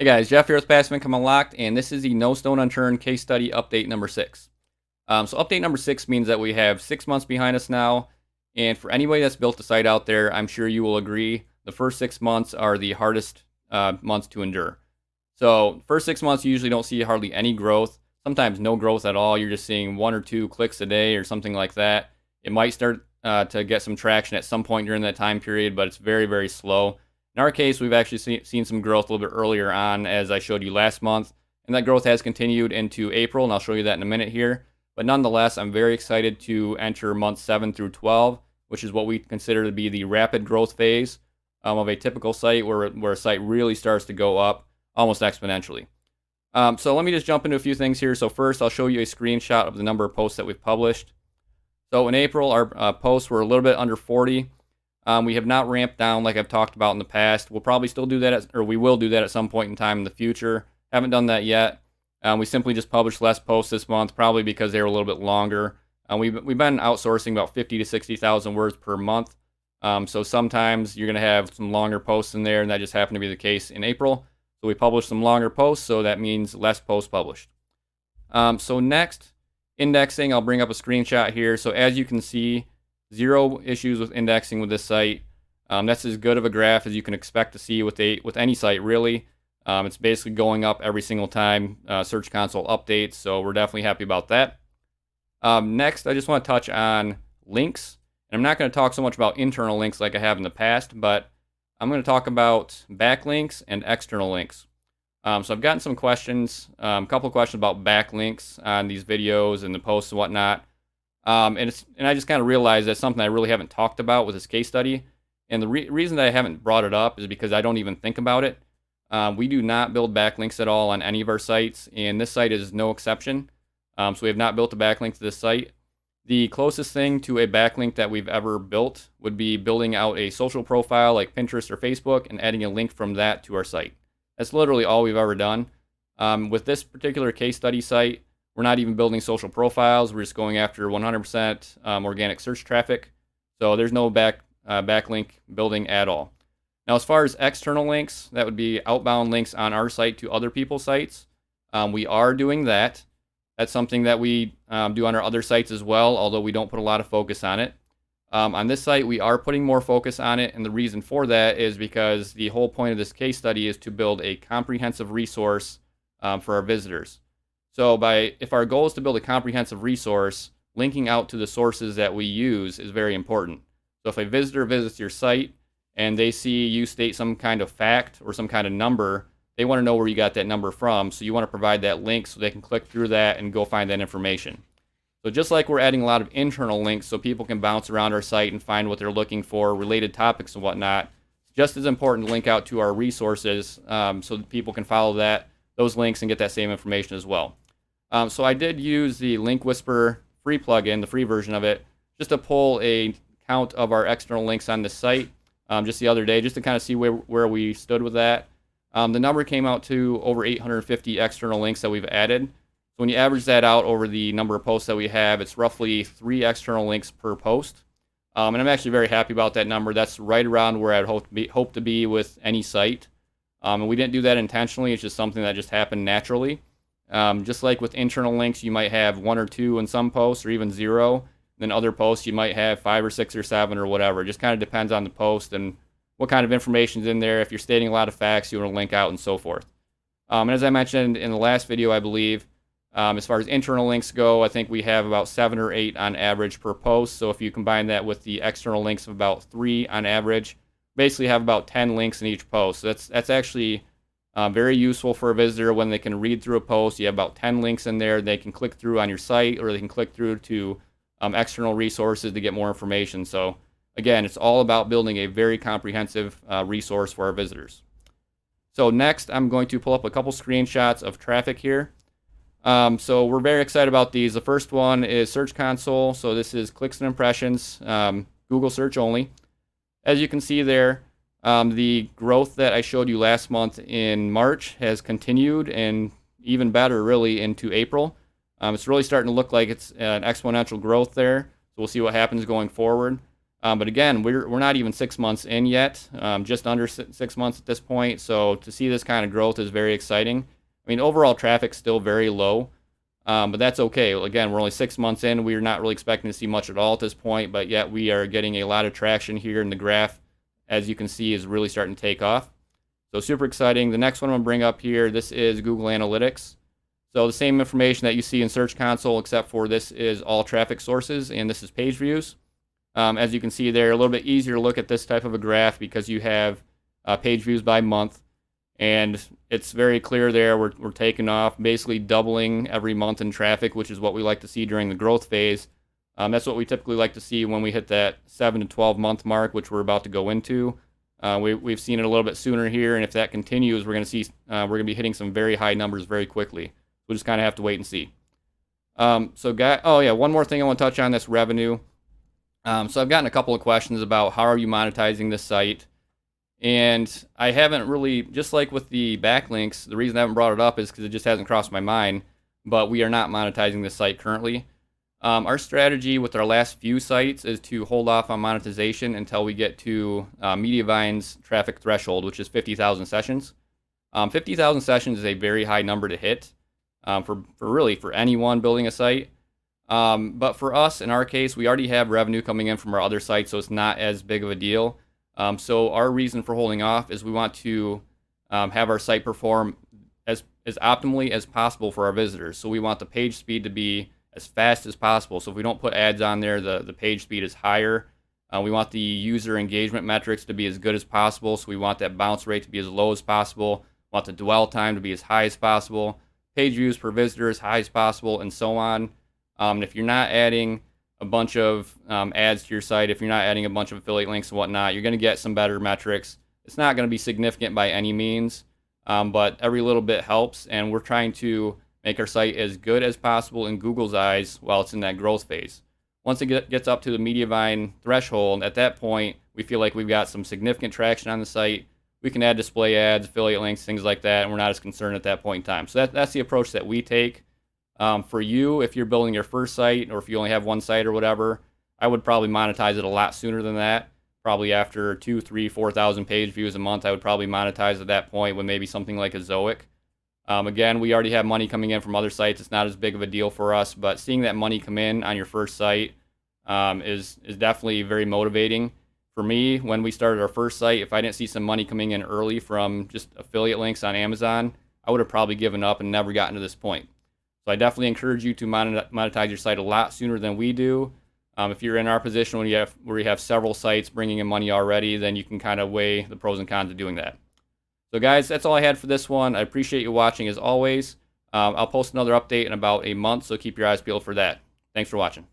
Hey guys, Jeff here with Passive Income Unlocked, and this is the No Stone Unturned case study update number 6. So update number 6 means that we have 6 months behind us now, and for anybody that's built a site out there, I'm sure you will agree, the first 6 months are the hardest months to endure. So first 6 months you usually don't see hardly any growth, sometimes no growth at all. You're just seeing 1 or 2 clicks a day or something like that. It might start to get some traction at some point during that time period, but it's very, very slow. In our case, we've actually seen some growth a little bit earlier on, as I showed you last month, and that growth has continued into April, and I'll show you that in a minute here. But nonetheless, I'm very excited to enter months 7 through 12, which is what we consider to be the rapid growth phase of a typical site, where a site really starts to go up almost exponentially. So let me just jump into a few things here. So first, I'll show you a screenshot of the number of posts that we've published. So in April, our posts were a little bit under 40. We have not ramped down like I've talked about in the past. We'll probably still do that, we will do that at some point in time in the future. Haven't done that yet. We simply just published less posts this month, probably because they were a little bit longer. We've been outsourcing about 50 to 60,000 words per month. So sometimes you're going to have some longer posts in there, and that just happened to be the case in April. So we published some longer posts, so that means less posts published. So next, indexing. I'll bring up a screenshot here. So as you can see, 0 issues with indexing with this site. That's as good of a graph as you can expect to see with any site, really. It's basically going up every single time Search Console updates, so we're definitely happy about that. Next, I just want to touch on links. And I'm not going to talk so much about internal links like I have in the past, but I'm going to talk about backlinks and external links. So I've gotten some questions, a couple of questions about backlinks on these videos and the posts and whatnot. And I just kind of realized that's something I really haven't talked about with this case study. And the reason that I haven't brought it up is because I don't even think about it. We do not build backlinks at all on any of our sites, and this site is no exception. So we have not built a backlink to this site. The closest thing to a backlink that we've ever built would be building out a social profile like Pinterest or Facebook and adding a link from that to our site. That's literally all we've ever done. With this particular case study site, we're not even building social profiles. We're just going after 100% organic search traffic. So there's no backlink building at all. Now, as far as external links, that would be outbound links on our site to other people's sites. We are doing that. That's something that we do on our other sites as well, although we don't put a lot of focus on it. On this site, we are putting more focus on it, and the reason for that is because the whole point of this case study is to build a comprehensive resource for our visitors. So if our goal is to build a comprehensive resource, linking out to the sources that we use is very important. So if a visitor visits your site and they see you state some kind of fact or some kind of number, they want to know where you got that number from. So you want to provide that link so they can click through that and go find that information. So just like we're adding a lot of internal links so people can bounce around our site and find what they're looking for, related topics and whatnot, it's just as important to link out to our resources so that people can follow those links and get that same information as well. So I did use the Link Whisperer free plugin, the free version of it, just to pull a count of our external links on the site just the other day, just to kind of see where we stood with that. The number came out to over 850 external links that we've added. So when you average that out over the number of posts that we have, it's roughly 3 external links per post. And I'm actually very happy about that number. That's right around where I'd hope to be with any site. And we didn't do that intentionally. It's just something that just happened naturally. Just like with internal links, you might have 1 or 2 in some posts, or even 0. Then other posts, you might have 5 or 6 or 7 or whatever. It just kind of depends on the post and what kind of information is in there. If you're stating a lot of facts, you want to link out and so forth. And as I mentioned in the last video, I believe, as far as internal links go, I think we have about 7 or 8 on average per post. So if you combine that with the external links of about 3 on average, basically have about 10 links in each post. So that's actually very useful for a visitor when they can read through a post. You have about 10 links in there. They can click through on your site, or they can click through to external resources to get more information. So again, it's all about building a very comprehensive resource for our visitors. So next, I'm going to pull up a couple screenshots of traffic here. So we're very excited about these. The first one is Search Console. So this is clicks and impressions, Google search only. As you can see there, the growth that I showed you last month in March has continued, and even better really into April. It's really starting to look like it's an exponential growth there. So we'll see what happens going forward. But again, we're not even 6 months in yet, just under 6 months at this point. So to see this kind of growth is very exciting. I mean, overall traffic's still very low, but that's okay. Again, we're only 6 months in. We're not really expecting to see much at all at this point, but yet we are getting a lot of traction here, and the graph, as you can see, is really starting to take off. So super exciting. The next one I'm going to bring up here, this is Google Analytics. So the same information that you see in Search Console, except for this is all traffic sources, and this is page views. As you can see there, a little bit easier to look at this type of a graph because you have page views by month. And it's very clear there, we're taking off, basically doubling every month in traffic, which is what we like to see during the growth phase. That's what we typically like to see when we hit that 7 to 12 month mark, which we're about to go into. We've seen it a little bit sooner here, and if that continues, we're going to be hitting some very high numbers very quickly. We'll just kind of have to wait and see. One more thing I want to touch on, this revenue. So I've gotten a couple of questions about how are you monetizing this site. And I haven't really, just like with the backlinks, the reason I haven't brought it up is because it just hasn't crossed my mind, but we are not monetizing this site currently. Our strategy with our last few sites is to hold off on monetization until we get to Mediavine's traffic threshold, which is 50,000 sessions. 50,000 sessions is a very high number to hit for anyone building a site. But for us, in our case, we already have revenue coming in from our other sites, so it's not as big of a deal. So our reason for holding off is we want to have our site perform as optimally as possible for our visitors. So we want the page speed to be as fast as possible. So if we don't put ads on there, the page speed is higher. We want the user engagement metrics to be as good as possible. So we want that bounce rate to be as low as possible. We want the dwell time to be as high as possible. Page views per visitor as high as possible, and so on. If you're not adding a bunch of ads to your site, if you're not adding a bunch of affiliate links and whatnot, you're going to get some better metrics. It's not going to be significant by any means, but every little bit helps, and we're trying to make our site as good as possible in Google's eyes while it's in that growth phase. Once it gets up to the Mediavine threshold, at that point, we feel like we've got some significant traction on the site. We can add display ads, affiliate links, things like that, and we're not as concerned at that point in time. So that's the approach that we take. For you, if you're building your first site, or if you only have one site or whatever, I would probably monetize it a lot sooner than that. Probably after 2,000, 3,000, 4,000 page views a month, I would probably monetize at that point with maybe something like a Zoic. Again, we already have money coming in from other sites. It's not as big of a deal for us, but seeing that money come in on your first site is definitely very motivating. For me, when we started our first site, if I didn't see some money coming in early from just affiliate links on Amazon, I would have probably given up and never gotten to this point. So I definitely encourage you to monetize your site a lot sooner than we do. If you're in our position where you have several sites bringing in money already, then you can kind of weigh the pros and cons of doing that. So guys, that's all I had for this one. I appreciate you watching as always. I'll post another update in about a month, so keep your eyes peeled for that. Thanks for watching.